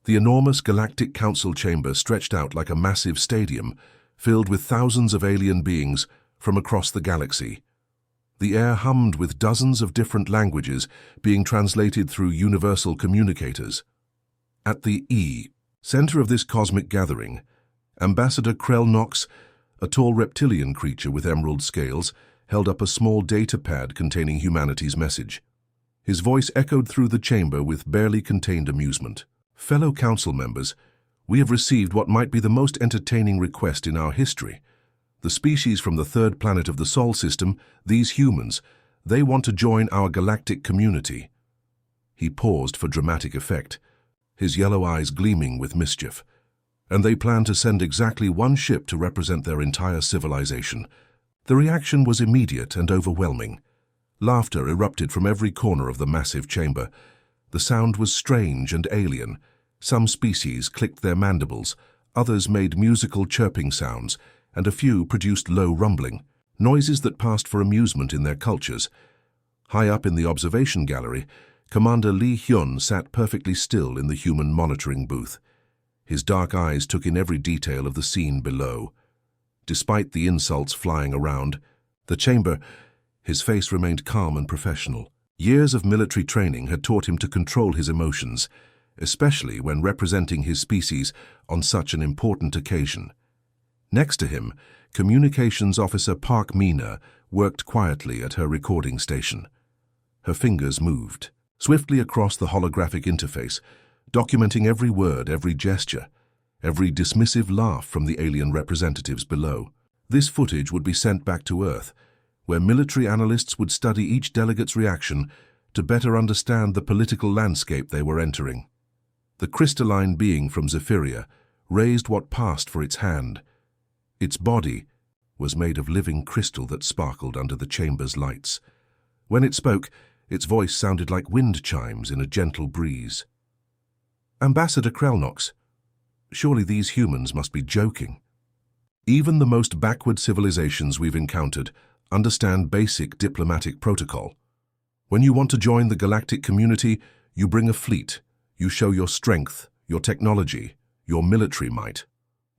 The enormous Galactic Council chamber stretched out like a massive stadium, filled with thousands of alien beings from across the galaxy. The air hummed with dozens of different languages being translated through universal communicators. At the center of this cosmic gathering, Ambassador Krell Nox, a tall reptilian creature with emerald scales, held up a small data pad containing humanity's message. His voice echoed through the chamber with barely contained amusement. Fellow council members, we have received what might be the most entertaining request in our history. The species from the third planet of the Sol system, these humans, they want to join our galactic community. He paused for dramatic effect, his yellow eyes gleaming with mischief. And they plan to send exactly one ship to represent their entire civilization. The reaction was immediate and overwhelming. Laughter erupted from every corner of the massive chamber. The sound was strange and alien. Some species clicked their mandibles, others made musical chirping sounds, and a few produced low rumbling, noises that passed for amusement in their cultures. High up in the observation gallery, Commander Lee Hyun sat perfectly still in the human monitoring booth. His dark eyes took in every detail of the scene below. Despite the insults flying around the chamber, his face remained calm and professional. Years of military training had taught him to control his emotions, especially when representing his species on such an important occasion. Next to him, Communications Officer Park Mina worked quietly at her recording station. Her fingers moved swiftly across the holographic interface, documenting every word, every gesture, every dismissive laugh from the alien representatives below. This footage would be sent back to Earth, where military analysts would study each delegate's reaction to better understand the political landscape they were entering. The crystalline being from Zephyria raised what passed for its hand. Its body was made of living crystal that sparkled under the chamber's lights. When it spoke, its voice sounded like wind chimes in a gentle breeze. Ambassador Krellnox, surely these humans must be joking. Even the most backward civilizations we've encountered understand basic diplomatic protocol. When you want to join the galactic community, you bring a fleet. You show your strength, your technology, your military might.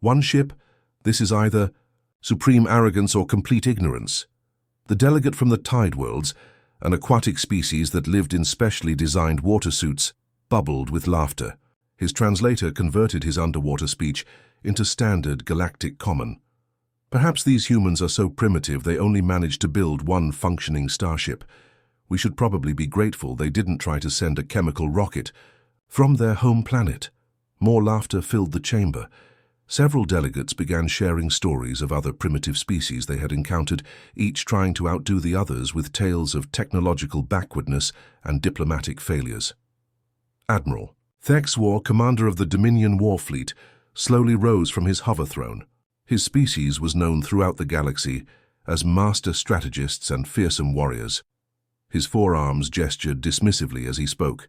One ship, this is either supreme arrogance or complete ignorance. The delegate from the Tide Worlds, an aquatic species that lived in specially designed water suits, bubbled with laughter. His translator converted his underwater speech into standard galactic common. Perhaps these humans are so primitive they only managed to build one functioning starship. We should probably be grateful they didn't try to send a chemical rocket from their home planet. More laughter filled the chamber. Several delegates began sharing stories of other primitive species they had encountered, each trying to outdo the others with tales of technological backwardness and diplomatic failures. Admiral Thex War, commander of the Dominion War Fleet, slowly rose from his hover throne. His species was known throughout the galaxy as master strategists and fearsome warriors. His forearms gestured dismissively as he spoke.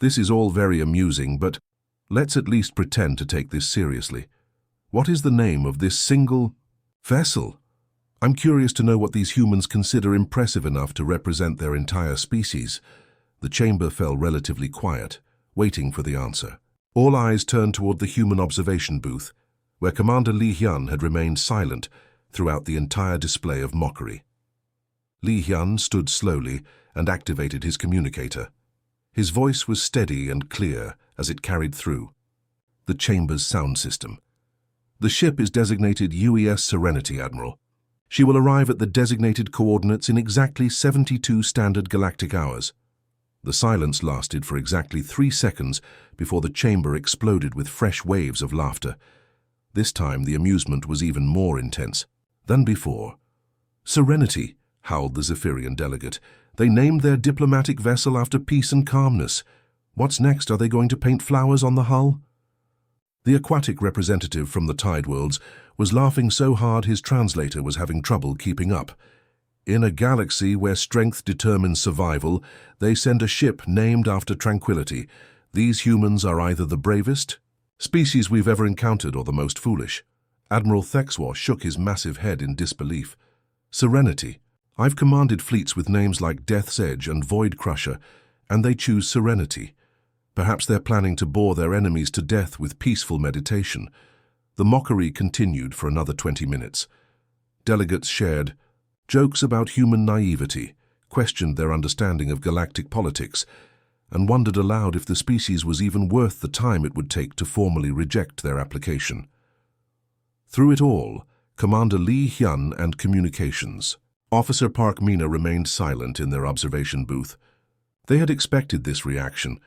This is all very amusing, but let's at least pretend to take this seriously. What is the name of this single vessel? I'm curious to know what these humans consider impressive enough to represent their entire species. The chamber fell relatively quiet, waiting for the answer. All eyes turned toward the human observation booth, where Commander Lee Hyun had remained silent throughout the entire display of mockery. Lee Hyun stood slowly and activated his communicator. His voice was steady and clear as it carried through the chamber's sound system. The ship is designated UES Serenity, Admiral. She will arrive at the designated coordinates in exactly 72 standard galactic hours. The silence lasted for exactly 3 seconds before the chamber exploded with fresh waves of laughter. This time the amusement was even more intense than before. Serenity, howled the Zephyrian delegate. They named their diplomatic vessel after peace and calmness. What's next? Are they going to paint flowers on the hull? The aquatic representative from the Tide Worlds was laughing so hard his translator was having trouble keeping up. In a galaxy where strength determines survival, they send a ship named after tranquility. These humans are either the bravest species we've ever encountered or the most foolish. Admiral Thexwar shook his massive head in disbelief. Serenity. I've commanded fleets with names like Death's Edge and Void Crusher, and they choose Serenity. Perhaps they're planning to bore their enemies to death with peaceful meditation. The mockery continued for another 20 minutes. Delegates shared jokes about human naivety, questioned their understanding of galactic politics, and wondered aloud if the species was even worth the time it would take to formally reject their application. Through it all, Commander Lee Hyun and Communications, Officer Park Mina remained silent in their observation booth. They had expected this reaction.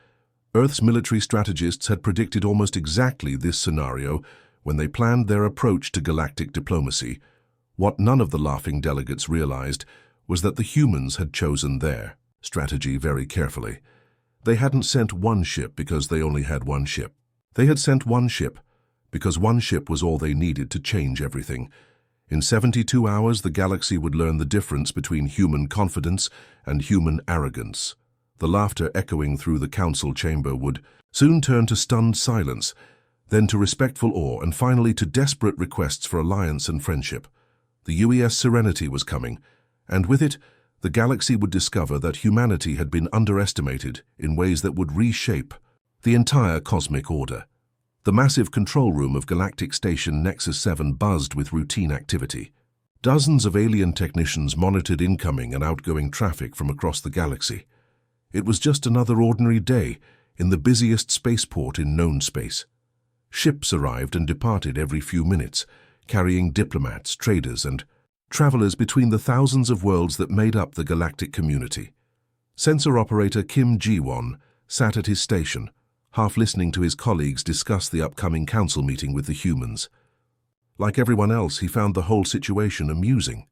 Earth's military strategists had predicted almost exactly this scenario when they planned their approach to galactic diplomacy. What none of the laughing delegates realized was that the humans had chosen their strategy very carefully. They hadn't sent one ship because they only had one ship. They had sent one ship because one ship was all they needed to change everything. In 72 hours, the galaxy would learn the difference between human confidence and human arrogance. The laughter echoing through the council chamber would soon turn to stunned silence, then to respectful awe, and finally to desperate requests for alliance and friendship. The UES Serenity was coming, and with it, the galaxy would discover that humanity had been underestimated in ways that would reshape the entire cosmic order. The massive control room of Galactic Station Nexus 7 buzzed with routine activity. Dozens of alien technicians monitored incoming and outgoing traffic from across the galaxy. It was just another ordinary day in the busiest spaceport in known space. Ships arrived and departed every few minutes, carrying diplomats, traders, and travelers between the thousands of worlds that made up the galactic community. Sensor operator Kim Ji-won sat at his station, half listening to his colleagues discuss the upcoming council meeting with the humans. Like everyone else, he found the whole situation amusing.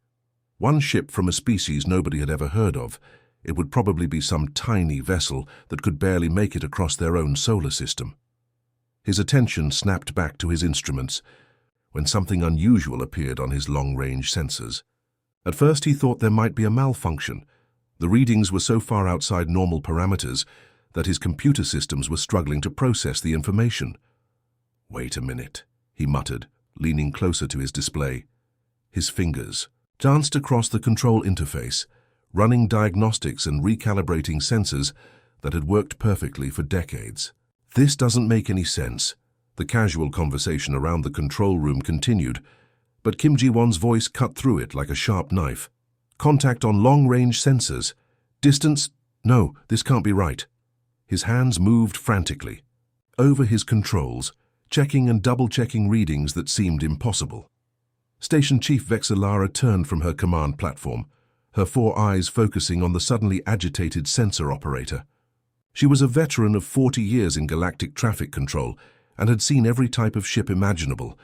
One ship from a species nobody had ever heard of. It would probably be some tiny vessel that could barely make it across their own solar system. His attention snapped back to his instruments when something unusual appeared on his long-range sensors. At first he thought there might be a malfunction. The readings were so far outside normal parameters that his computer systems were struggling to process the information. "Wait a minute," he muttered, leaning closer to his display. His fingers danced across the control interface, running diagnostics and recalibrating sensors that had worked perfectly for decades. "This doesn't make any sense." The casual conversation around the control room continued, but Kim Ji-won's voice cut through it like a sharp knife. "Contact on long-range sensors. Distance? No, this can't be right." His hands moved frantically over his controls, checking and double-checking readings that seemed impossible. Station Chief Vexillara turned from her command platform, her four eyes focusing on the suddenly agitated sensor operator. She was a veteran of 40 years in galactic traffic control and had seen every type of ship imaginable.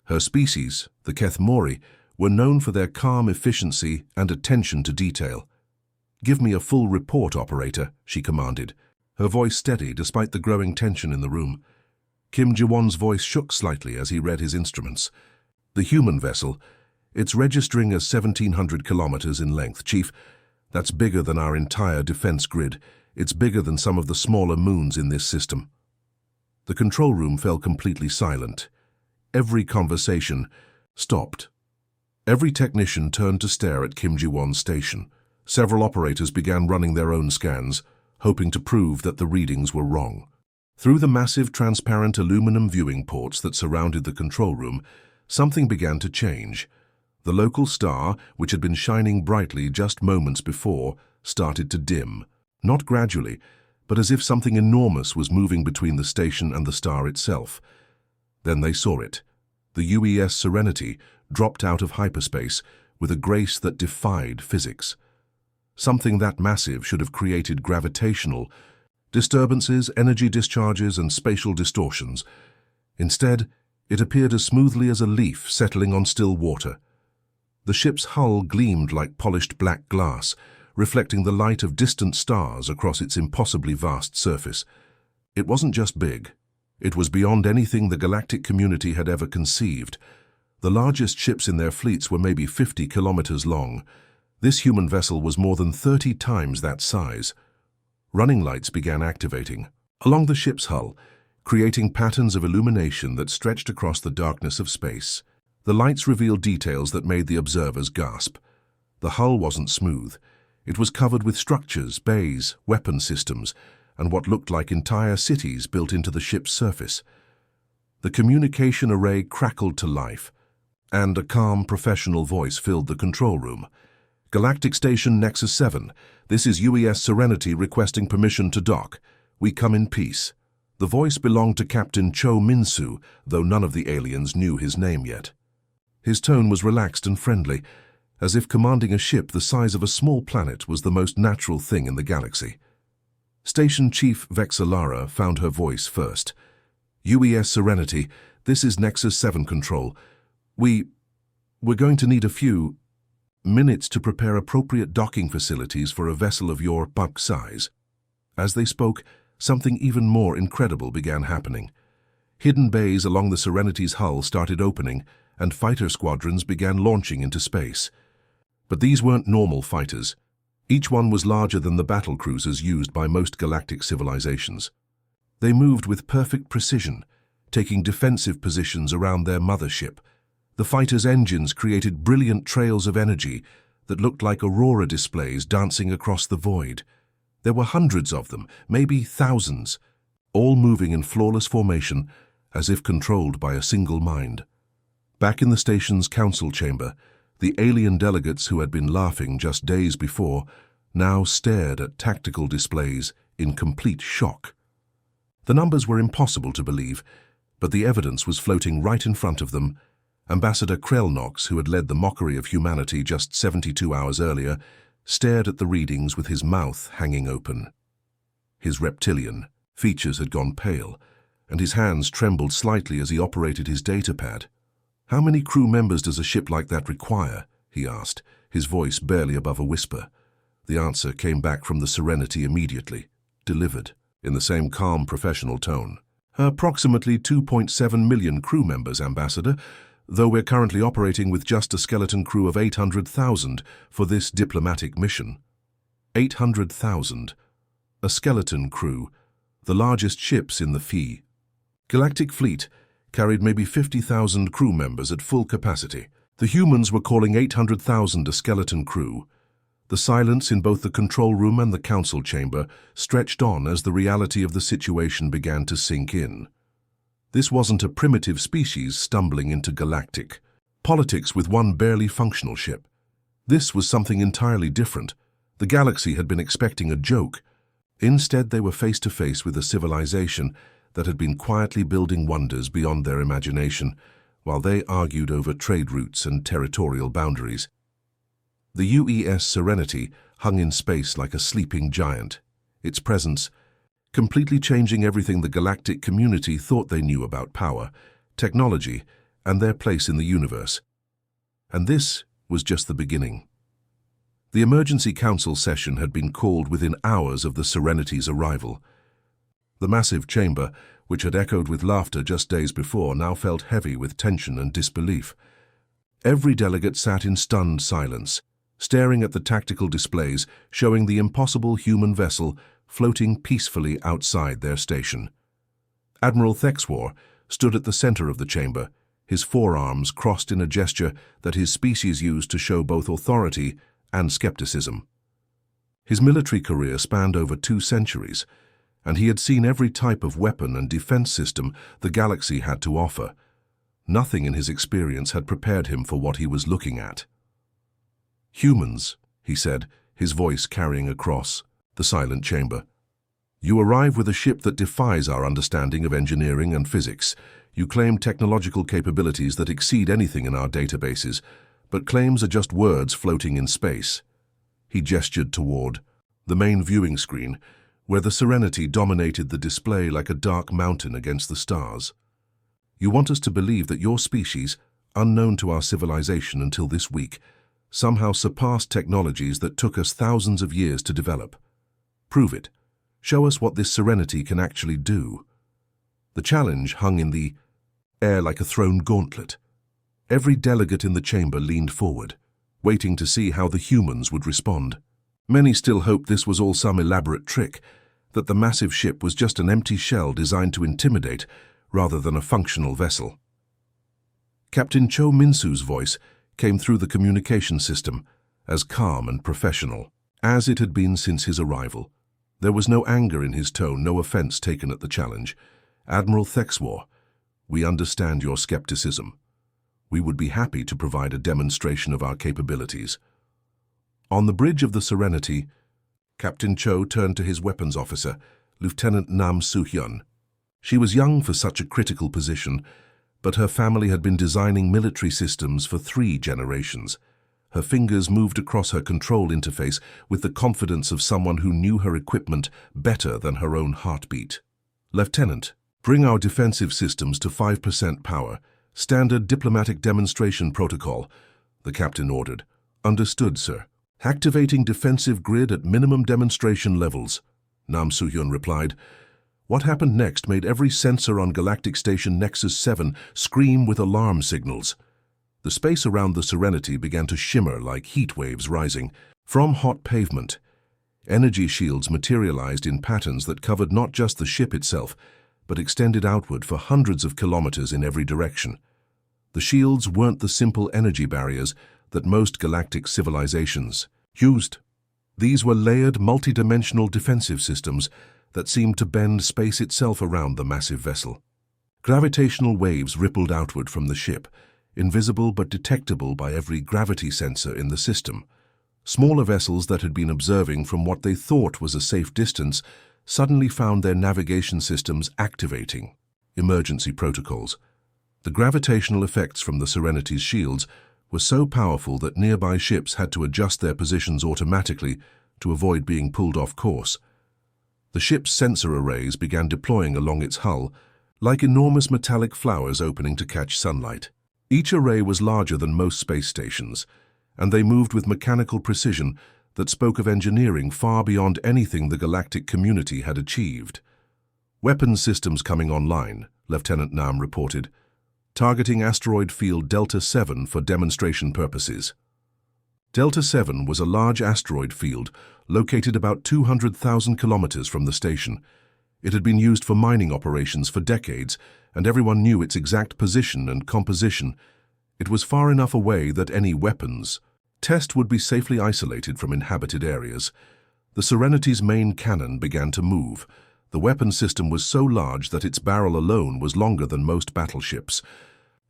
Her species, the Keth Mori, were known for their calm efficiency and attention to detail. "Give me a full report, operator," she commanded, her voice steady despite the growing tension in the room. Kim Ji-won's voice shook slightly as he read his instruments. "The human vessel, it's registering as 1,700 kilometers in length, Chief. That's bigger than our entire defense grid. It's bigger than some of the smaller moons in this system." The control room fell completely silent. Every conversation stopped. Every technician turned to stare at Kim Ji-won's station. Several operators began running their own scans, hoping to prove that the readings were wrong. Through the massive transparent aluminum viewing ports that surrounded the control room, something began to change. The local star, which had been shining brightly just moments before, started to dim, not gradually, but as if something enormous was moving between the station and the star itself. Then they saw it. The UES Serenity dropped out of hyperspace with a grace that defied physics. Something that massive should have created gravitational disturbances, energy discharges, and spatial distortions. Instead, it appeared as smoothly as a leaf settling on still water. The ship's hull gleamed like polished black glass, reflecting the light of distant stars across its impossibly vast surface. It wasn't just big. It was beyond anything the galactic community had ever conceived. The largest ships in their fleets were maybe 50 kilometers long. This human vessel was more than 30 times that size. Running lights began activating along the ship's hull, creating patterns of illumination that stretched across the darkness of space. The lights revealed details that made the observers gasp. The hull wasn't smooth. It was covered with structures, bays, weapon systems, and what looked like entire cities built into the ship's surface. The communication array crackled to life, and a calm, professional voice filled the control room. "Galactic Station Nexus 7, this is UES Serenity requesting permission to dock. We come in peace." The voice belonged to Captain Cho Min-soo, though none of the aliens knew his name yet. His tone was relaxed and friendly, as if commanding a ship the size of a small planet was the most natural thing in the galaxy. Station Chief Vexalara found her voice first. "UES Serenity, this is Nexus 7 Control. We're going to need a few minutes to prepare appropriate docking facilities for a vessel of your bulk size." As they spoke, something even more incredible began happening. Hidden bays along the Serenity's hull started opening, and fighter squadrons began launching into space. But these weren't normal fighters. Each one was larger than the battle cruisers used by most galactic civilizations. They moved with perfect precision, taking defensive positions around their mothership. The fighters' engines created brilliant trails of energy that looked like aurora displays dancing across the void. There were hundreds of them, maybe thousands, all moving in flawless formation, as if controlled by a single mind. Back in the station's council chamber, the alien delegates who had been laughing just days before now stared at tactical displays in complete shock. The numbers were impossible to believe, but the evidence was floating right in front of them. Ambassador Krelnox, who had led the mockery of humanity just 72 hours earlier, stared at the readings with his mouth hanging open. His reptilian features had gone pale, and his hands trembled slightly as he operated his datapad. "How many crew members does a ship like that require?" he asked, his voice barely above a whisper. The answer came back from the Serenity immediately, delivered in the same calm, professional tone. "Approximately 2.7 million crew members, Ambassador, though we're currently operating with just a skeleton crew of 800,000 for this diplomatic mission." 800,000. A skeleton crew, the largest ships in the FY. Galactic Fleet carried maybe 50,000 crew members at full capacity. The humans were calling 800,000 a skeleton crew. The silence in both the control room and the council chamber stretched on as the reality of the situation began to sink in. This wasn't a primitive species stumbling into galactic politics with one barely functional ship. This was something entirely different. The galaxy had been expecting a joke. Instead, they were face to face with a civilization that had been quietly building wonders beyond their imagination, while they argued over trade routes and territorial boundaries. The UES Serenity hung in space like a sleeping giant, its presence completely changing everything the galactic community thought they knew about power, technology, and their place in the universe. And this was just the beginning. The emergency council session had been called within hours of the Serenity's arrival. The massive chamber, which had echoed with laughter just days before, now felt heavy with tension and disbelief. Every delegate sat in stunned silence, staring at the tactical displays showing the impossible human vessel floating peacefully outside their station. Admiral Thexwar stood at the center of the chamber, his forearms crossed in a gesture that his species used to show both authority and skepticism. His military career spanned over 2 centuries, and he had seen every type of weapon and defense system the galaxy had to offer. Nothing in his experience had prepared him for what he was looking at. "Humans," he said, his voice carrying across the silent chamber. "You arrive with a ship that defies our understanding of engineering and physics. You claim technological capabilities that exceed anything in our databases, but claims are just words floating in space." He gestured toward the main viewing screen, where the Serenity dominated the display like a dark mountain against the stars. "You want us to believe that your species, unknown to our civilization until this week, somehow surpassed technologies that took us thousands of years to develop. Prove it. Show us what this Serenity can actually do." The challenge hung in the air like a thrown gauntlet. Every delegate in the chamber leaned forward, waiting to see how the humans would respond. Many still hoped this was all some elaborate trick, that the massive ship was just an empty shell designed to intimidate rather than a functional vessel. Captain Cho Min-soo's voice came through the communication system, as calm and professional as it had been since his arrival. There was no anger in his tone, no offense taken at the challenge. "Admiral Thexwar, we understand your skepticism. We would be happy to provide a demonstration of our capabilities." On the bridge of the Serenity, Captain Cho turned to his weapons officer, Lieutenant Nam Soo-hyun. She was young for such a critical position, but her family had been designing military systems for 3 generations. Her fingers moved across her control interface with the confidence of someone who knew her equipment better than her own heartbeat. "Lieutenant, bring our defensive systems to 5% power. Standard diplomatic demonstration protocol," the captain ordered. "Understood, sir." "Activating defensive grid at minimum demonstration levels," Nam Soo-hyun replied. What happened next made every sensor on Galactic Station Nexus 7 scream with alarm signals. The space around the Serenity began to shimmer like heat waves rising from hot pavement. Energy shields materialized in patterns that covered not just the ship itself, but extended outward for hundreds of kilometers in every direction. The shields weren't the simple energy barriers that most galactic civilizations used. These were layered, multidimensional defensive systems that seemed to bend space itself around the massive vessel. Gravitational waves rippled outward from the ship, invisible but detectable by every gravity sensor in the system. Smaller vessels that had been observing from what they thought was a safe distance suddenly found their navigation systems activating emergency protocols. The gravitational effects from the Serenity's shields were so powerful that nearby ships had to adjust their positions automatically to avoid being pulled off course. The ship's sensor arrays began deploying along its hull, like enormous metallic flowers opening to catch sunlight. Each array was larger than most space stations, and they moved with mechanical precision that spoke of engineering far beyond anything the galactic community had achieved. "Weapons systems coming online," Lieutenant Nam reported, "targeting asteroid field Delta 7 for demonstration purposes." Delta 7 was a large asteroid field located about 200,000 kilometers from the station. It had been used for mining operations for decades, and everyone knew its exact position and composition. It was far enough away that any weapons test would be safely isolated from inhabited areas. The Serenity's main cannon began to move. The weapon system was so large that its barrel alone was longer than most battleships.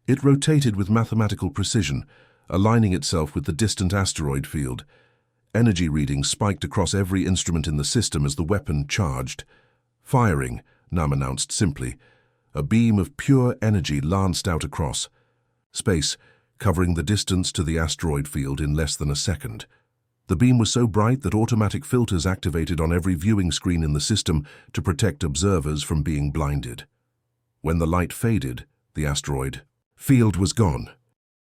It rotated with mathematical precision, aligning itself with the distant asteroid field. Energy readings spiked across every instrument in the system as the weapon charged. "Firing," Nam announced simply. A beam of pure energy lanced out across space, covering the distance to the asteroid field in less than a second. The beam was so bright that automatic filters activated on every viewing screen in the system to protect observers from being blinded. When the light faded, the asteroid field was gone.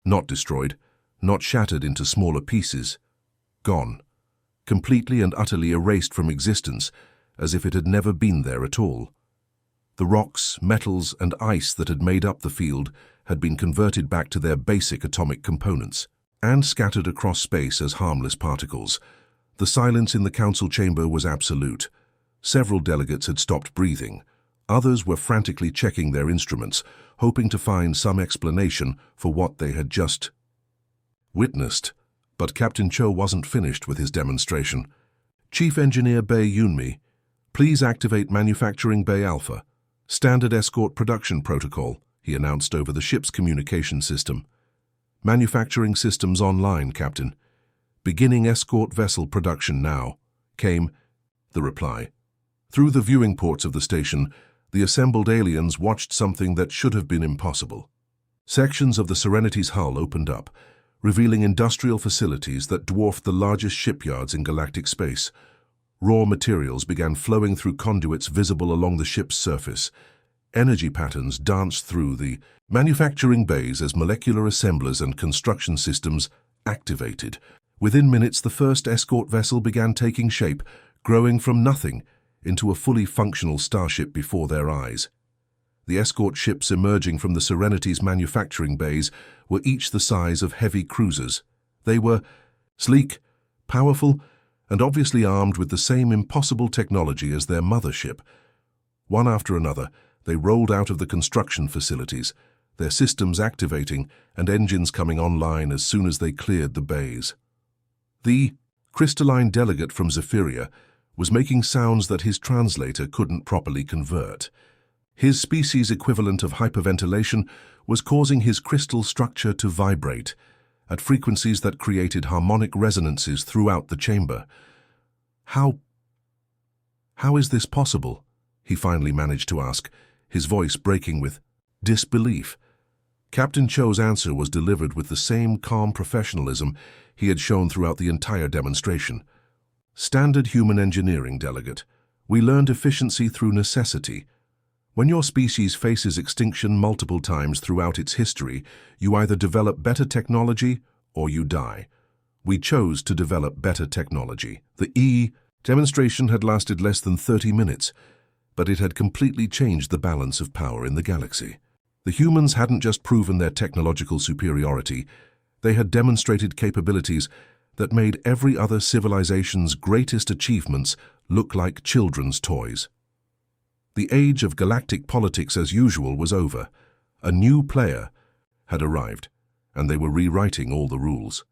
Not destroyed, not shattered into smaller pieces. Gone. Completely and utterly erased from existence, as if it had never been there at all. The rocks, metals, and ice that had made up the field had been converted back to their basic atomic components and scattered across space as harmless particles. The silence in the council chamber was absolute. Several delegates had stopped breathing. Others were frantically checking their instruments, hoping to find some explanation for what they had just witnessed. But Captain Cho wasn't finished with his demonstration. "Chief Engineer Bae Yoonmi, please activate Manufacturing Bay Alpha. Standard escort production protocol," he announced over the ship's communication system. "Manufacturing systems online, Captain. Beginning escort vessel production now," came the reply. Through the viewing ports of the station, the assembled aliens watched something that should have been impossible. Sections of the Serenity's hull opened up, revealing industrial facilities that dwarfed the largest shipyards in galactic space. Raw materials began flowing through conduits visible along the ship's surface. Energy patterns danced through the manufacturing bays as molecular assemblers and construction systems activated. Within minutes, the first escort vessel began taking shape, growing from nothing into a fully functional starship before their eyes. The escort ships emerging from the Serenity's manufacturing bays were each the size of heavy cruisers. They were sleek, powerful, and obviously armed with the same impossible technology as their mothership. One after another, they rolled out of the construction facilities, their systems activating and engines coming online as soon as they cleared the bays. The crystalline delegate from Zephyria, was making sounds that his translator couldn't properly convert. His species' equivalent of hyperventilation was causing his crystal structure to vibrate at frequencies that created harmonic resonances throughout the chamber. How is this possible? He finally managed to ask, his voice breaking with disbelief. Captain Cho's answer was delivered with the same calm professionalism he had shown throughout the entire demonstration. Standard human engineering, delegate. We learned efficiency through necessity. When your species faces extinction multiple times throughout its history, you either develop better technology or you die. We chose to develop better technology. The demonstration had lasted less than 30 minutes, but it had completely changed the balance of power in the galaxy. The humans hadn't just proven their technological superiority, they had demonstrated capabilities that made every other civilization's greatest achievements look like children's toys. The age of galactic politics as usual was over. A new player had arrived, and they were rewriting all the rules.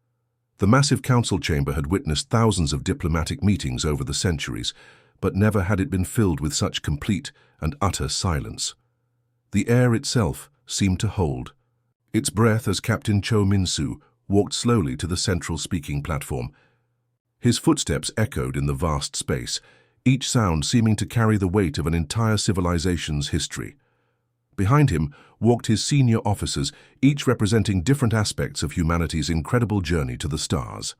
The massive council chamber had witnessed thousands of diplomatic meetings over the centuries, but never had it been filled with such complete and utter silence. The air itself seemed to hold its breath as Captain Cho Min-soo walked slowly to the central speaking platform. His footsteps echoed in the vast space, each sound seeming to carry the weight of an entire civilization's history. Behind him walked his senior officers, each representing different aspects of humanity's incredible journey to the stars.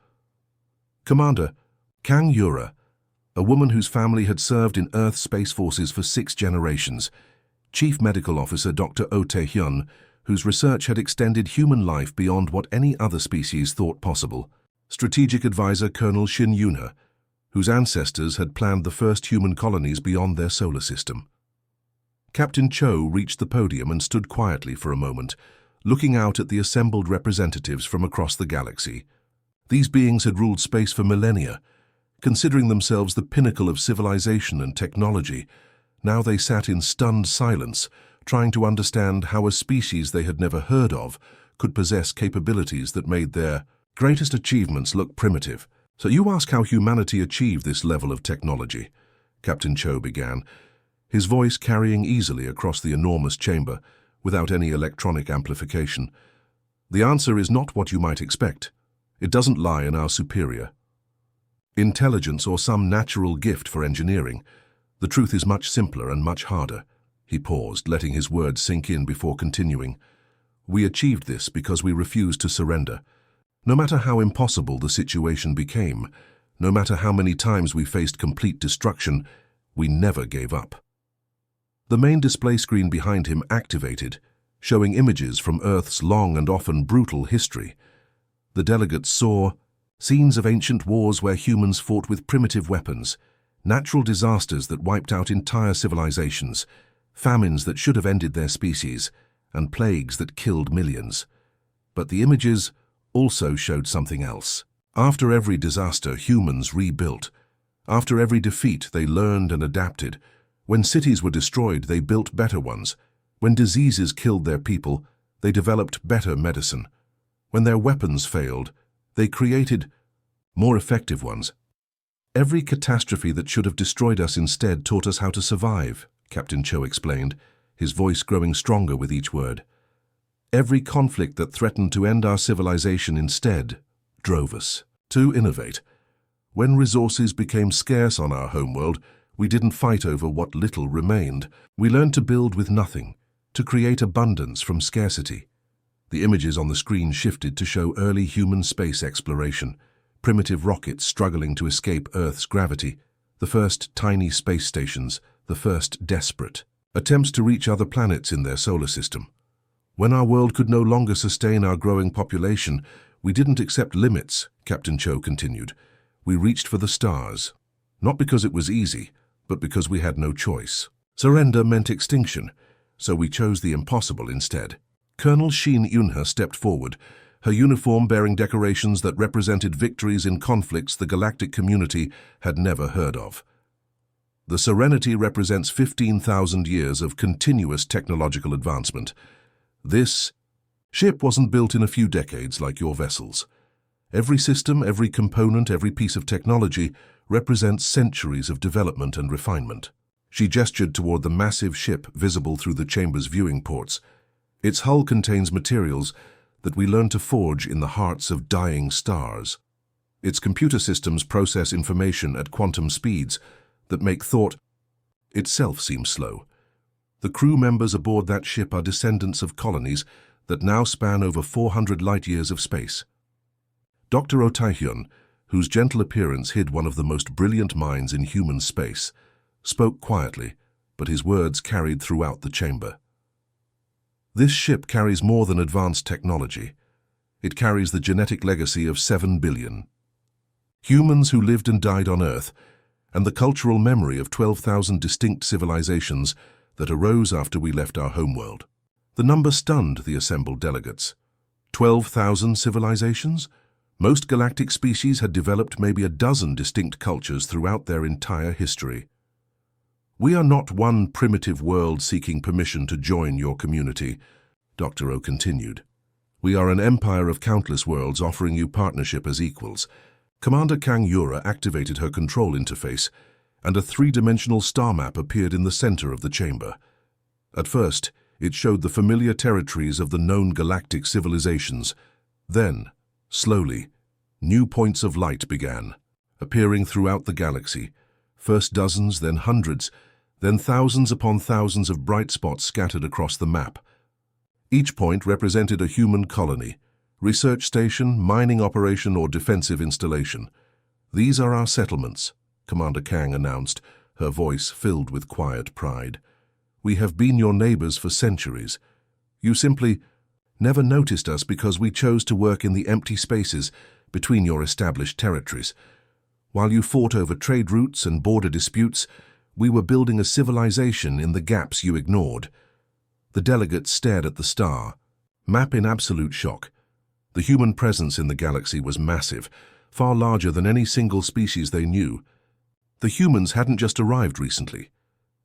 Commander Kang Yura, a woman whose family had served in Earth Space Forces for 6 generations. Chief Medical Officer Dr. Oh Tae-hyun, whose research had extended human life beyond what any other species thought possible. Strategic Advisor Colonel Shin Yoon-ha, whose ancestors had planned the first human colonies beyond their solar system. Captain Cho reached the podium and stood quietly for a moment, looking out at the assembled representatives from across the galaxy. These beings had ruled space for millennia, considering themselves the pinnacle of civilization and technology. Now they sat in stunned silence, trying to understand how a species they had never heard of could possess capabilities that made their greatest achievements look primitive. So you ask how humanity achieved this level of technology, Captain Cho began, his voice carrying easily across the enormous chamber without any electronic amplification. The answer is not what you might expect. It doesn't lie in our superior intelligence or some natural gift for engineering. The truth is much simpler and much harder. He paused, letting his words sink in before continuing. We achieved this because we refused to surrender. No matter how impossible the situation became, no matter how many times we faced complete destruction, we never gave up. The main display screen behind him activated, showing images from Earth's long and often brutal history. The delegates saw scenes of ancient wars where humans fought with primitive weapons, natural disasters that wiped out entire civilizations, famines that should have ended their species, and plagues that killed millions. But the images also showed something else. After every disaster, humans rebuilt. After every defeat, they learned and adapted. When cities were destroyed, they built better ones. When diseases killed their people, they developed better medicine. When their weapons failed, they created more effective ones. Every catastrophe that should have destroyed us instead taught us how to survive, Captain Cho explained, his voice growing stronger with each word. Every conflict that threatened to end our civilization instead drove us to innovate. When resources became scarce on our homeworld, we didn't fight over what little remained. We learned to build with nothing, to create abundance from scarcity. The images on the screen shifted to show early human space exploration, primitive rockets struggling to escape Earth's gravity, the first tiny space stations, the first desperate attempts to reach other planets in their solar system. When our world could no longer sustain our growing population, we didn't accept limits, Captain Cho continued. We reached for the stars, not because it was easy, but because we had no choice. Surrender meant extinction, so we chose the impossible instead. Colonel Shin Yoon-ha stepped forward, her uniform bearing decorations that represented victories in conflicts the galactic community had never heard of. The Serenity represents 15,000 years of continuous technological advancement. This ship wasn't built in a few decades like your vessels. Every system, every component, every piece of technology represents centuries of development and refinement. She gestured toward the massive ship visible through the chamber's viewing ports. Its hull contains materials that we learn to forge in the hearts of dying stars. Its computer systems process information at quantum speeds that make thought itself seem slow. The crew members aboard that ship are descendants of colonies that now span over 400 light-years of space. Dr. Otaihyun, whose gentle appearance hid one of the most brilliant minds in human space, spoke quietly, but his words carried throughout the chamber. This ship carries more than advanced technology. It carries the genetic legacy of 7 billion humans who lived and died on Earth, and the cultural memory of 12,000 distinct civilizations that arose after we left our homeworld. The number stunned the assembled delegates. 12,000 civilizations? Most galactic species had developed maybe a dozen distinct cultures throughout their entire history. We are not one primitive world seeking permission to join your community, Dr. O continued. We are an empire of countless worlds offering you partnership as equals. Commander Kang Yura activated her control interface, and a three-dimensional star map appeared in the center of the chamber. At first, it showed the familiar territories of the known galactic civilizations. Then, slowly, new points of light began, appearing throughout the galaxy. First dozens, then hundreds, then thousands upon thousands of bright spots scattered across the map. Each point represented a human colony, research station, mining operation, or defensive installation. These are our settlements, Commander Kang announced, her voice filled with quiet pride. We have been your neighbors for centuries. You simply never noticed us because we chose to work in the empty spaces between your established territories. While you fought over trade routes and border disputes, we were building a civilization in the gaps you ignored. The delegates stared at the star, map in absolute shock. The human presence in the galaxy was massive, far larger than any single species they knew. The humans hadn't just arrived recently.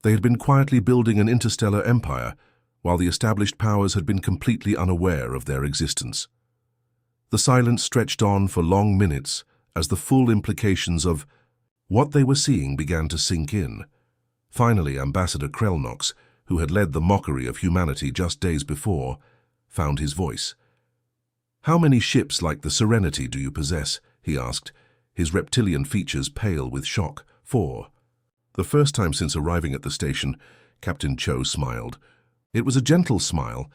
They had been quietly building an interstellar empire, while the established powers had been completely unaware of their existence. The silence stretched on for long minutes as the full implications of what they were seeing began to sink in. Finally, Ambassador Krelnox, who had led the mockery of humanity just days before, found his voice. "How many ships like the Serenity do you possess?" he asked, his reptilian features pale with shock. 4. The first time since arriving at the station, Captain Cho smiled. It was a gentle smile,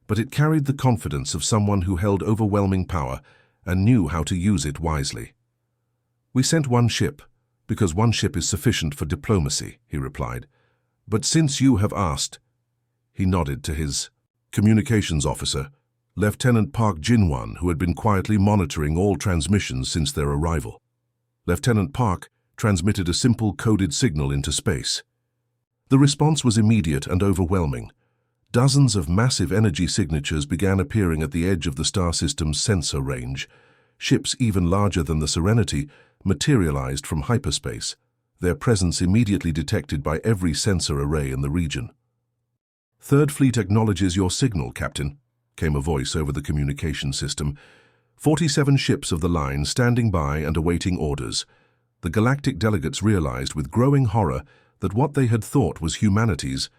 but it carried the confidence of someone who held overwhelming power and knew how to use it wisely. "We sent one ship, because one ship is sufficient for diplomacy," he replied. "But since you have asked," he nodded to his communications officer, Lieutenant Park Jinwan, who had been quietly monitoring all transmissions since their arrival. Lieutenant Park transmitted a simple coded signal into space. The response was immediate and overwhelming. Dozens of massive energy signatures began appearing at the edge of the star system's sensor range. Ships even larger than the Serenity materialized from hyperspace, their presence immediately detected by every sensor array in the region. "Third Fleet acknowledges your signal, Captain," came a voice over the communication system. 47 ships of the line standing by and awaiting orders. The galactic delegates realized with growing horror that what they had thought was humanity's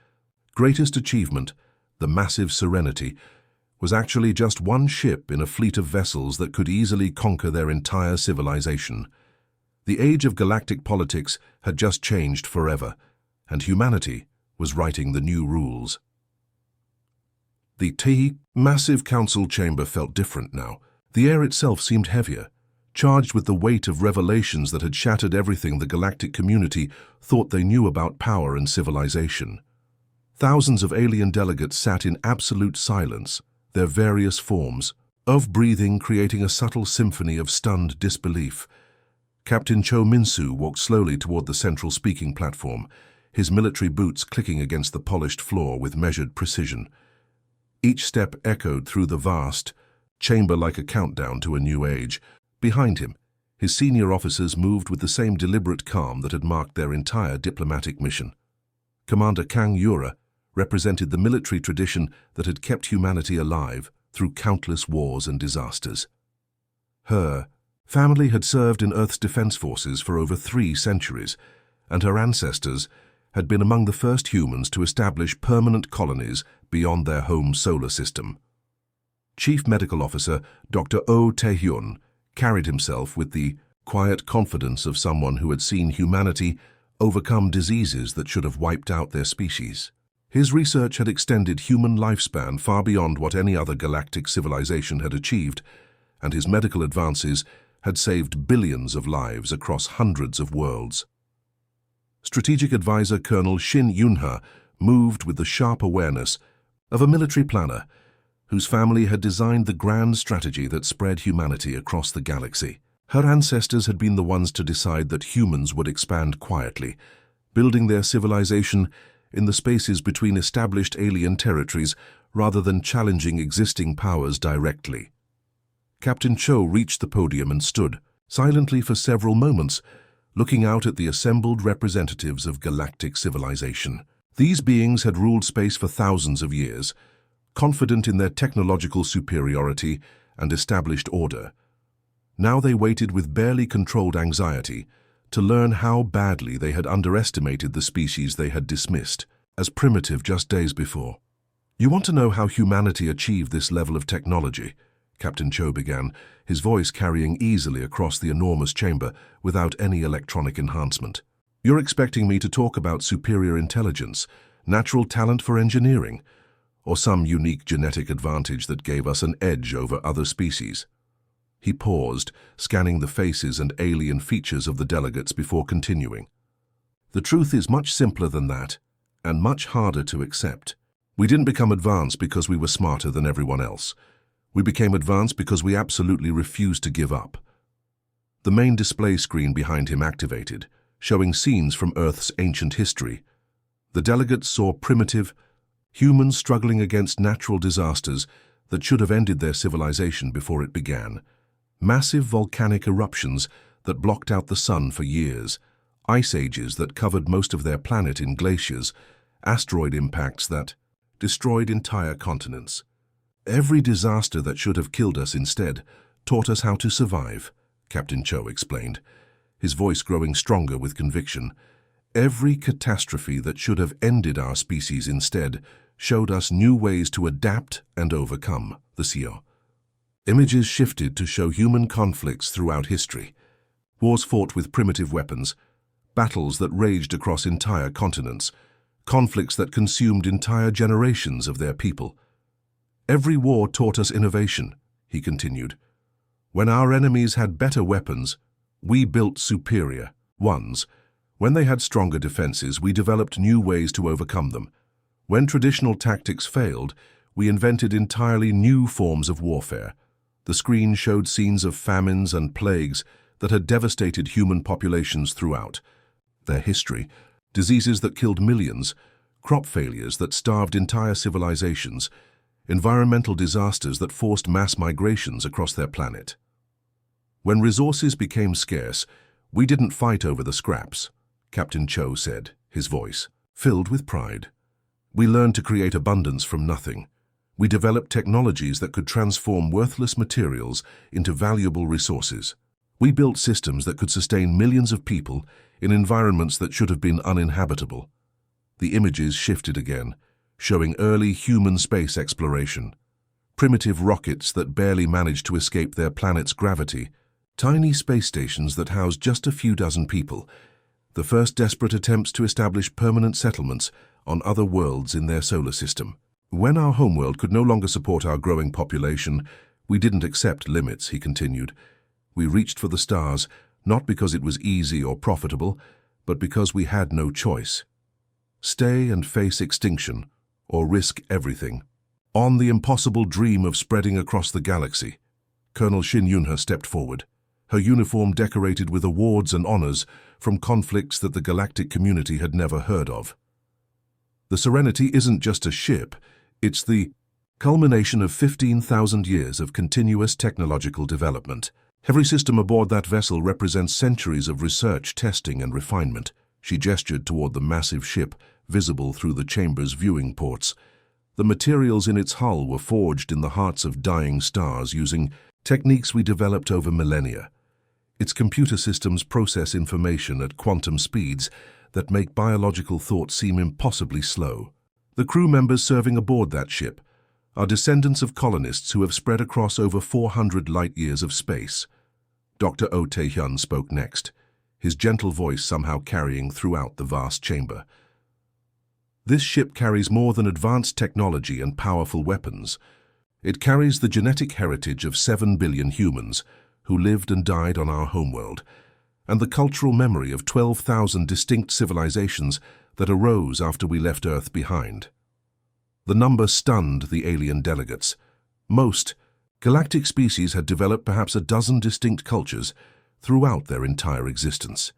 greatest achievement, the massive Serenity, was actually just one ship in a fleet of vessels that could easily conquer their entire civilization. The age of galactic politics had just changed forever, and humanity was writing the new rules. The massive council chamber felt different now. The air itself seemed heavier, charged with the weight of revelations that had shattered everything the galactic community thought they knew about power and civilization. Thousands of alien delegates sat in absolute silence, their various forms of breathing creating a subtle symphony of stunned disbelief. Captain Cho Min-soo walked slowly toward the central speaking platform, his military boots clicking against the polished floor with measured precision. Each step echoed through the vast chamber like a countdown to a new age. Behind him, his senior officers moved with the same deliberate calm that had marked their entire diplomatic mission. Commander Kang Yura represented the military tradition that had kept humanity alive through countless wars and disasters. Her Family had served in Earth's defense forces for over 3 centuries, and her ancestors had been among the first humans to establish permanent colonies beyond their home solar system. Chief Medical Officer Dr. Oh Tae-hyun carried himself with the quiet confidence of someone who had seen humanity overcome diseases that should have wiped out their species. His research had extended human lifespan far beyond what any other galactic civilization had achieved, and his medical advances had saved billions of lives across hundreds of worlds. Strategic Advisor Colonel Shin Yun-ha moved with the sharp awareness of a military planner whose family had designed the grand strategy that spread humanity across the galaxy. Her ancestors had been the ones to decide that humans would expand quietly, building their civilization in the spaces between established alien territories rather than challenging existing powers directly. Captain Cho reached the podium and stood, silently for several moments, looking out at the assembled representatives of galactic civilization. These beings had ruled space for thousands of years, confident in their technological superiority and established order. Now they waited with barely controlled anxiety to learn how badly they had underestimated the species they had dismissed as primitive just days before. "You want to know how humanity achieved this level of technology?" Captain Cho began, his voice carrying easily across the enormous chamber without any electronic enhancement. "You're expecting me to talk about superior intelligence, natural talent for engineering, or some unique genetic advantage that gave us an edge over other species?" He paused, scanning the faces and alien features of the delegates before continuing. "The truth is much simpler than that, and much harder to accept. We didn't become advanced because we were smarter than everyone else. We became advanced because we absolutely refused to give up." The main display screen behind him activated, showing scenes from Earth's ancient history. The delegates saw primitive humans struggling against natural disasters that should have ended their civilization before it began. Massive volcanic eruptions that blocked out the sun for years, ice ages that covered most of their planet in glaciers, asteroid impacts that destroyed entire continents. Every disaster that should have killed us instead taught us how to survive, Captain Cho explained, his voice growing stronger with conviction. Every catastrophe that should have ended our species instead showed us new ways to adapt and overcome, the CEO. Images shifted to show human conflicts throughout history. Wars fought with primitive weapons, battles that raged across entire continents, conflicts that consumed entire generations of their people. "Every war taught us innovation," he continued. "When our enemies had better weapons, we built superior ones. When they had stronger defenses, we developed new ways to overcome them. When traditional tactics failed, we invented entirely new forms of warfare." The screen showed scenes of famines and plagues that had devastated human populations throughout their history, diseases that killed millions, crop failures that starved entire civilizations, environmental disasters that forced mass migrations across their planet. "When resources became scarce, we didn't fight over the scraps," Captain Cho said, his voice filled with pride. "We learned to create abundance from nothing. We developed technologies that could transform worthless materials into valuable resources. We built systems that could sustain millions of people in environments that should have been uninhabitable." The images shifted again, showing early human space exploration. Primitive rockets that barely managed to escape their planet's gravity, tiny space stations that housed just a few dozen people, the first desperate attempts to establish permanent settlements on other worlds in their solar system. "When our homeworld could no longer support our growing population, we didn't accept limits," he continued. "We reached for the stars, not because it was easy or profitable, but because we had no choice. Stay and face extinction, or risk everything." On the impossible dream of spreading across the galaxy, Colonel Shin Yun-ha stepped forward, her uniform decorated with awards and honors from conflicts that the galactic community had never heard of. "The Serenity isn't just a ship, it's the culmination of 15,000 years of continuous technological development. Every system aboard that vessel represents centuries of research, testing, and refinement." She gestured toward the massive ship, visible through the chamber's viewing ports. The materials in its hull were forged in the hearts of dying stars using techniques we developed over millennia. Its computer systems process information at quantum speeds that make biological thought seem impossibly slow. The crew members serving aboard that ship are descendants of colonists who have spread across over 400 light-years of space. Dr. Oh Tae-hyun spoke next, his gentle voice somehow carrying throughout the vast chamber. This ship carries more than advanced technology and powerful weapons. It carries the genetic heritage of 7 billion humans who lived and died on our homeworld, and the cultural memory of 12,000 distinct civilizations that arose after we left Earth behind. The number stunned the alien delegates. Most galactic species had developed perhaps a dozen distinct cultures throughout their entire existence.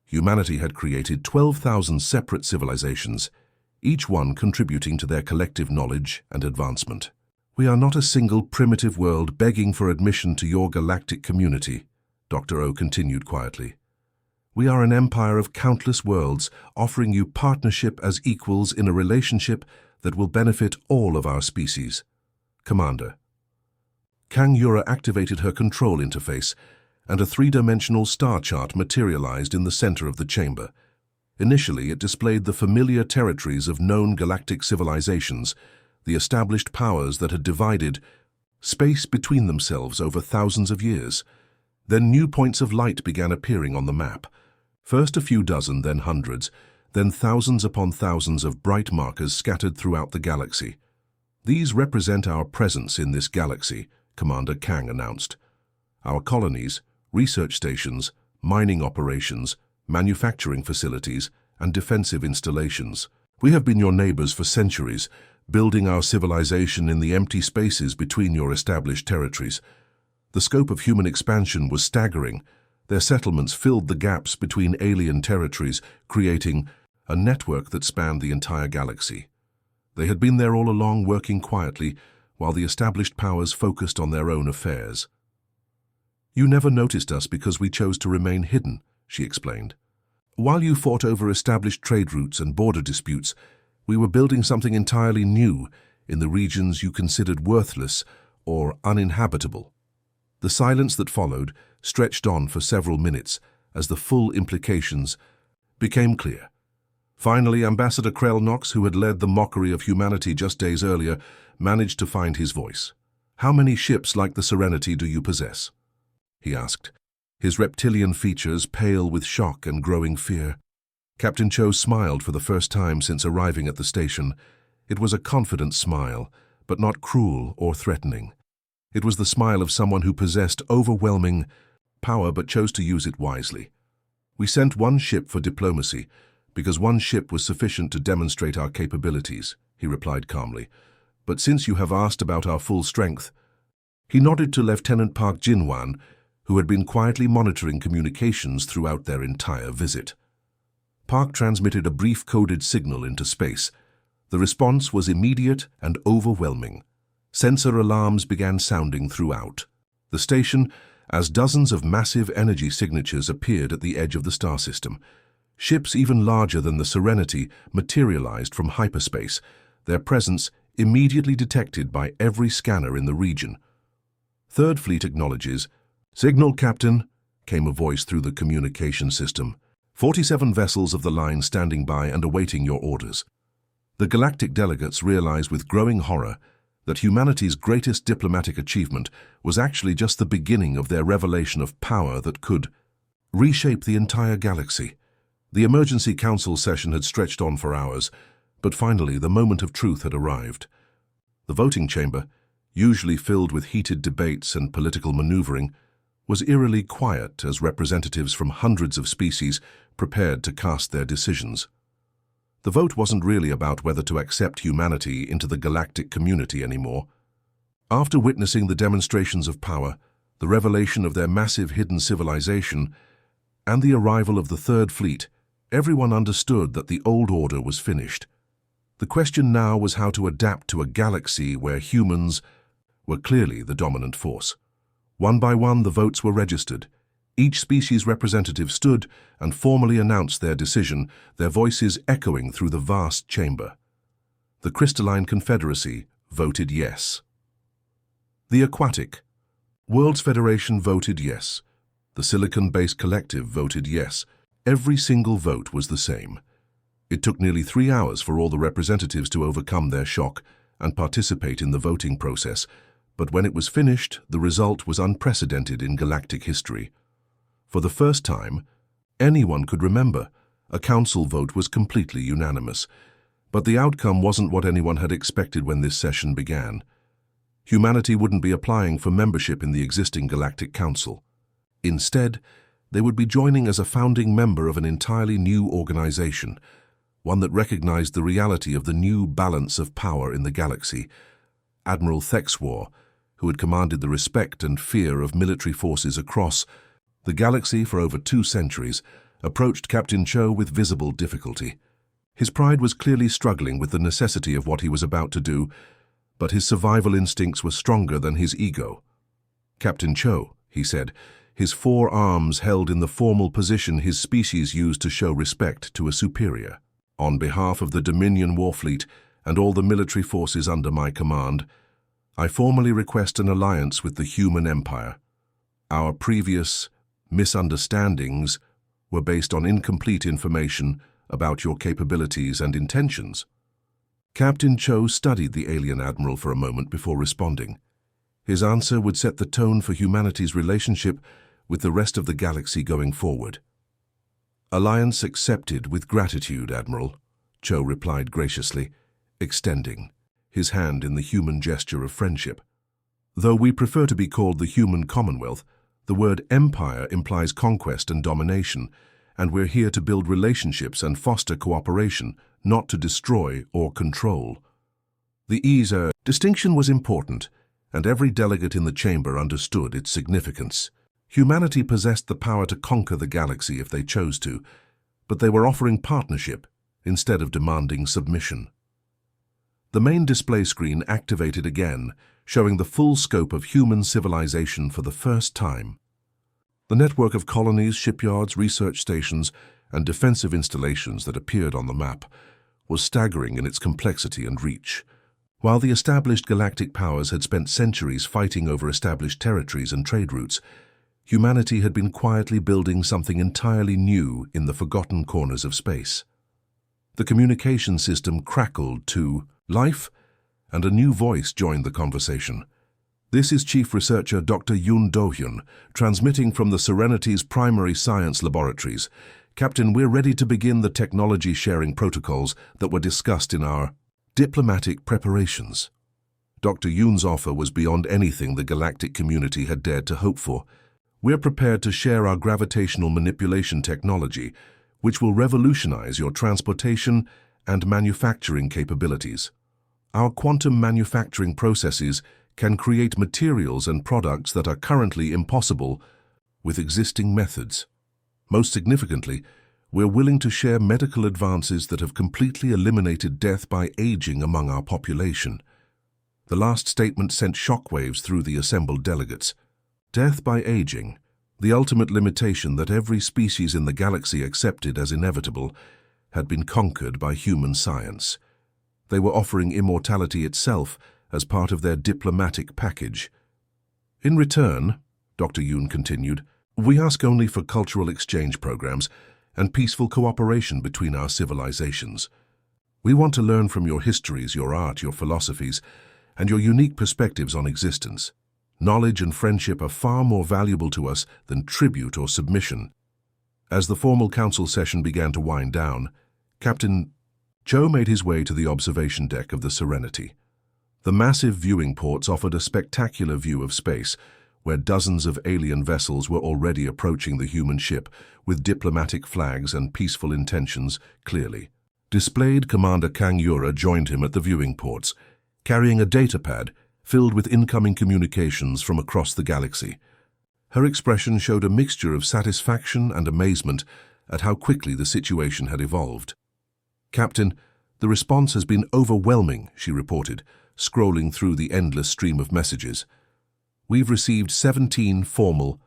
Humanity had created 12,000 separate civilizations, each one contributing to their collective knowledge and advancement. We are not a single primitive world begging for admission to your galactic community, Dr. Oh continued quietly. We are an empire of countless worlds offering you partnership as equals in a relationship that will benefit all of our species. Commander. Kang Yura activated her control interface, and a three-dimensional star chart materialized in the center of the chamber. Initially, it displayed the familiar territories of known galactic civilizations, the established powers that had divided space between themselves over thousands of years. Then new points of light began appearing on the map. First a few dozen, then hundreds, then thousands upon thousands of bright markers scattered throughout the galaxy. These represent our presence in this galaxy, Commander Kang announced. Our colonies, research stations, mining operations, manufacturing facilities, and defensive installations. We have been your neighbors for centuries, building our civilization in the empty spaces between your established territories. The scope of human expansion was staggering. Their settlements filled the gaps between alien territories, creating a network that spanned the entire galaxy. They had been there all along, working quietly, while the established powers focused on their own affairs. You never noticed us because we chose to remain hidden, she explained. While you fought over established trade routes and border disputes, we were building something entirely new in the regions you considered worthless or uninhabitable. The silence that followed stretched on for several minutes as the full implications became clear. Finally, Ambassador Krell Knox, who had led the mockery of humanity just days earlier, managed to find his voice. "How many ships like the Serenity do you possess?" he asked, his reptilian features pale with shock and growing fear. Captain Cho smiled for the first time since arriving at the station. It was a confident smile, but not cruel or threatening. It was the smile of someone who possessed overwhelming power but chose to use it wisely. "We sent one ship for diplomacy, because one ship was sufficient to demonstrate our capabilities," he replied calmly. "But since you have asked about our full strength..." He nodded to Lieutenant Park Jin-wan, who had been quietly monitoring communications throughout their entire visit. Park transmitted a brief coded signal into space. The response was immediate and overwhelming. Sensor alarms began sounding throughout the station as dozens of massive energy signatures appeared at the edge of the star system. Ships even larger than the Serenity materialized from hyperspace, their presence immediately detected by every scanner in the region. "Third Fleet acknowledges." "Signal, Captain," came a voice through the communication system. 47 vessels of the line standing by and awaiting your orders." The galactic delegates realized with growing horror that humanity's greatest diplomatic achievement was actually just the beginning of their revelation of power that could reshape the entire galaxy. The emergency council session had stretched on for hours, but finally the moment of truth had arrived. The voting chamber, usually filled with heated debates and political maneuvering, was eerily quiet as representatives from hundreds of species prepared to cast their decisions. The vote wasn't really about whether to accept humanity into the galactic community anymore. After witnessing the demonstrations of power, the revelation of their massive hidden civilization, and the arrival of the Third Fleet, everyone understood that the old order was finished. The question now was how to adapt to a galaxy where humans were clearly the dominant force. One by one, the votes were registered. Each species representative stood and formally announced their decision, their voices echoing through the vast chamber. The Crystalline Confederacy voted yes. The Aquatic Worlds Federation voted yes. The Silicon-based collective voted yes. Every single vote was the same. It took nearly 3 hours for all the representatives to overcome their shock and participate in the voting process, but when it was finished, the result was unprecedented in galactic history. For the first time, anyone could remember, a council vote was completely unanimous. But the outcome wasn't what anyone had expected when this session began. Humanity wouldn't be applying for membership in the existing Galactic Council. Instead, they would be joining as a founding member of an entirely new organization, one that recognized the reality of the new balance of power in the galaxy. Admiral HFY, who had commanded the respect and fear of military forces across the galaxy for over 2 centuries, approached Captain Cho with visible difficulty. His pride was clearly struggling with the necessity of what he was about to do, but his survival instincts were stronger than his ego. "Captain Cho," he said, his 4 arms held in the formal position his species used to show respect to a superior. "On behalf of the Dominion Warfleet and all the military forces under my command, I formally request an alliance with the human empire. Our previous misunderstandings were based on incomplete information about your capabilities and intentions." Captain Cho studied the alien admiral for a moment before responding. His answer would set the tone for humanity's relationship with the rest of the galaxy going forward. "Alliance accepted with gratitude, Admiral," Cho replied graciously, extending his hand in the human gesture of friendship. "Though we prefer to be called the Human Commonwealth, the word empire implies conquest and domination, and we're here to build relationships and foster cooperation, not to destroy or control." The distinction was important, and every delegate in the chamber understood its significance. Humanity possessed the power to conquer the galaxy if they chose to, but they were offering partnership instead of demanding submission. The main display screen activated again, showing the full scope of human civilization for the first time. The network of colonies, shipyards, research stations, and defensive installations that appeared on the map was staggering in its complexity and reach. While the established galactic powers had spent centuries fighting over established territories and trade routes, humanity had been quietly building something entirely new in the forgotten corners of space. The communication system crackled to life, and a new voice joined the conversation. "This is Chief Researcher Dr. Yoon Do-hyun, transmitting from the Serenity's primary science laboratories. Captain, we're ready to begin the technology sharing protocols that were discussed in our diplomatic preparations." Dr. Yoon's offer was beyond anything the galactic community had dared to hope for. "We're prepared to share our gravitational manipulation technology, which will revolutionize your transportation and manufacturing capabilities. Our quantum manufacturing processes can create materials and products that are currently impossible with existing methods. Most significantly, we're willing to share medical advances that have completely eliminated death by aging among our population." The last statement sent shockwaves through the assembled delegates. Death by aging, the ultimate limitation that every species in the galaxy accepted as inevitable, had been conquered by human science. They were offering immortality itself as part of their diplomatic package. "In return," Dr. Yoon continued, "we ask only for cultural exchange programs and peaceful cooperation between our civilizations. We want to learn from your histories, your art, your philosophies, and your unique perspectives on existence. Knowledge and friendship are far more valuable to us than tribute or submission." As the formal council session began to wind down, Captain Cho made his way to the observation deck of the Serenity. The massive viewing ports offered a spectacular view of space, where dozens of alien vessels were already approaching the human ship with diplomatic flags and peaceful intentions clearly. Displayed Commander Kang Yura joined him at the viewing ports, carrying a datapad filled with incoming communications from across the galaxy. Her expression showed a mixture of satisfaction and amazement at how quickly the situation had evolved. "Captain, the response has been overwhelming," she reported, scrolling through the endless stream of messages. "We've received 17 formal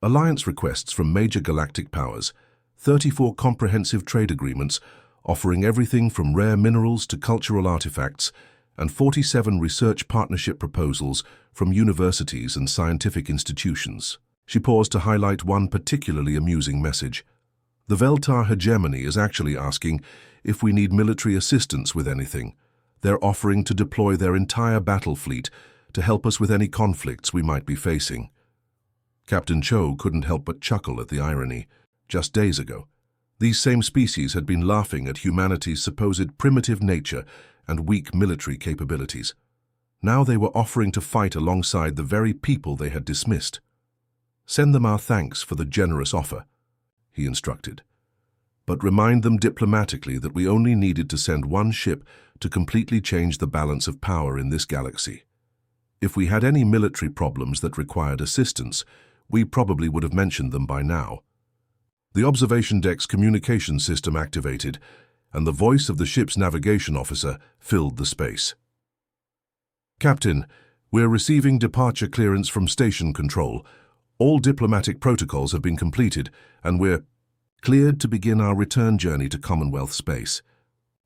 alliance requests from major galactic powers, 34 comprehensive trade agreements offering everything from rare minerals to cultural artifacts, and 47 research partnership proposals from universities and scientific institutions." She paused to highlight one particularly amusing message. The Veltar hegemony is actually asking if we need military assistance with anything. They're offering to deploy their entire battle fleet to help us with any conflicts we might be facing. Captain Cho couldn't help but chuckle at the irony. Just days ago, these same species had been laughing at humanity's supposed primitive nature and weak military capabilities. Now they were offering to fight alongside the very people they had dismissed. "Send them our thanks for the generous offer," he instructed. "But remind them diplomatically that we only needed to send one ship to completely change the balance of power in this galaxy. If we had any military problems that required assistance, we probably would have mentioned them by now." The observation deck's communication system activated, and the voice of the ship's navigation officer filled the space. "Captain, we're receiving departure clearance from station control. All diplomatic protocols have been completed, and we're cleared to begin our return journey to Commonwealth space."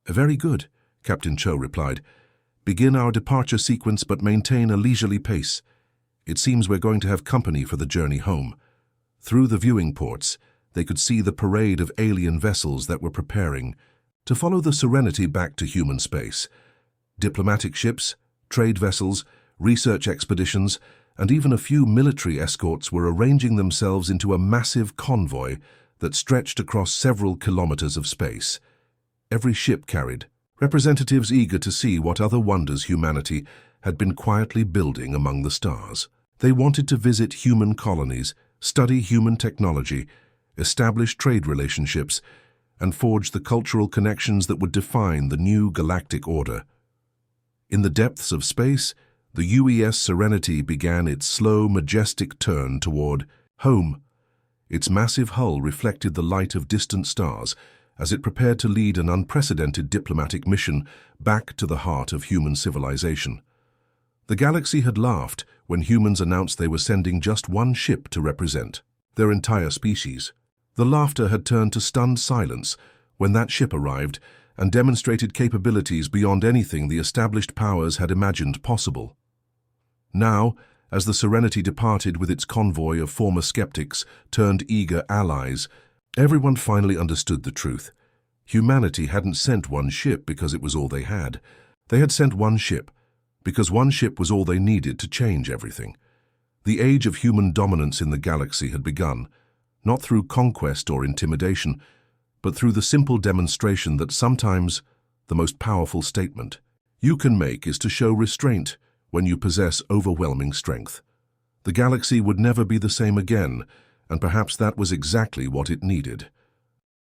"Very good," Captain Cho replied. "Begin our departure sequence but maintain a leisurely pace. It seems we're going to have company for the journey home." Through the viewing ports, they could see the parade of alien vessels that were preparing to follow the Serenity back to human space. Diplomatic ships, trade vessels, research expeditions, and even a few military escorts were arranging themselves into a massive convoy that stretched across several kilometers of space. Every ship carried representatives eager to see what other wonders humanity had been quietly building among the stars. They wanted to visit human colonies, study human technology, establish trade relationships, and forge the cultural connections that would define the new galactic order. In the depths of space, the UES Serenity began its slow, majestic turn toward home. Its massive hull reflected the light of distant stars as it prepared to lead an unprecedented diplomatic mission back to the heart of human civilization. The galaxy had laughed when humans announced they were sending just one ship to represent their entire species. The laughter had turned to stunned silence when that ship arrived and demonstrated capabilities beyond anything the established powers had imagined possible. Now, as the Serenity departed with its convoy of former skeptics turned eager allies, everyone finally understood the truth. Humanity hadn't sent one ship because it was all they had. They had sent one ship because one ship was all they needed to change everything. The age of human dominance in the galaxy had begun, not through conquest or intimidation, but through the simple demonstration that sometimes the most powerful statement you can make is to show restraint when you possess overwhelming strength. The galaxy would never be the same again, and perhaps that was exactly what it needed.